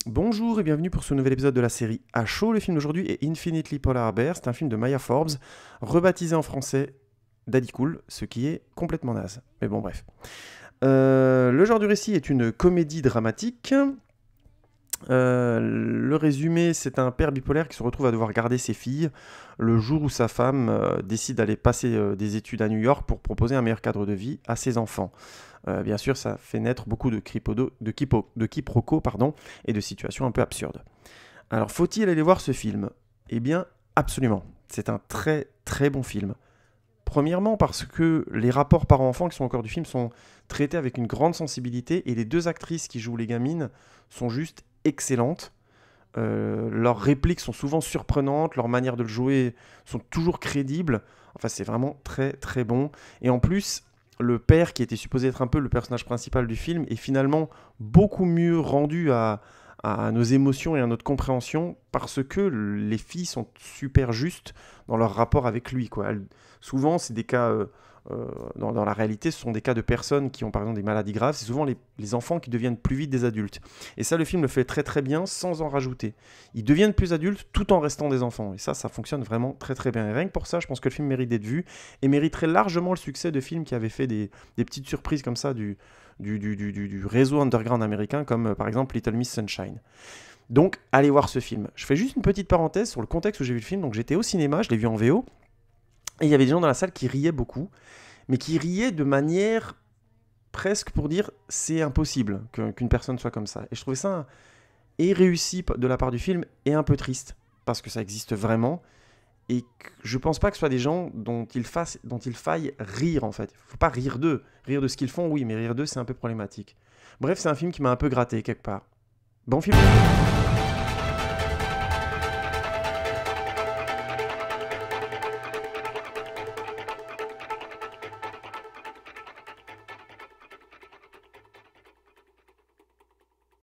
Bonjour et bienvenue pour ce nouvel épisode de la série À chaud. Le film d'aujourd'hui est Infinitely Polar Bear. C'est un film de Maya Forbes, rebaptisé en français Daddy Cool, ce qui est complètement naze. Mais bon, bref. Le genre du récit est une comédie dramatique. Le résumé, c'est un père bipolaire qui se retrouve à devoir garder ses filles le jour où sa femme décide d'aller passer des études à New York pour proposer un meilleur cadre de vie à ses enfants. Bien sûr, ça fait naître beaucoup de quiproquos et de situations un peu absurdes. Alors, faut-il aller voir ce film? Eh bien, absolument. C'est un très très bon film. Premièrement parce que les rapports parents-enfants qui sont au cœur du film sont traités avec une grande sensibilité et les deux actrices qui jouent les gamines sont juste excellentes. Leurs répliques sont souvent surprenantes, leurs manières de le jouer sont toujours crédibles. Enfin, c'est vraiment très très bon. Et en plus, le père, qui était supposé être un peu le personnage principal du film, est finalement beaucoup mieux rendu à nos émotions et à notre compréhension parce que les filles sont super justes dans leur rapport avec lui, quoi. Souvent, c'est des cas, dans la réalité, ce sont des cas de personnes qui ont par exemple des maladies graves. C'est souvent les enfants qui deviennent plus vite des adultes. Et ça, le film le fait très très bien sans en rajouter. Ils deviennent plus adultes tout en restant des enfants. Et ça fonctionne vraiment très très bien. Et rien que pour ça, je pense que le film mérite d'être vu et mériterait largement le succès de films qui avaient fait des petites surprises comme ça du réseau underground américain, comme par exemple Little Miss Sunshine. Donc, allez voir ce film. Je fais juste une petite parenthèse sur le contexte où j'ai vu le film. Donc, j'étais au cinéma, je l'ai vu en VO, et il y avait des gens dans la salle qui riaient beaucoup, mais qui riaient de manière presque pour dire c'est impossible qu'une personne soit comme ça. Et je trouvais ça et réussi de la part du film et un peu triste, parce que ça existe vraiment, et que je pense pas que ce soit des gens dont il faille rire en fait. Il faut pas rire d'eux. Rire de ce qu'ils font, oui, mais rire d'eux, c'est un peu problématique. Bref, c'est un film qui m'a un peu gratté quelque part. Bon film.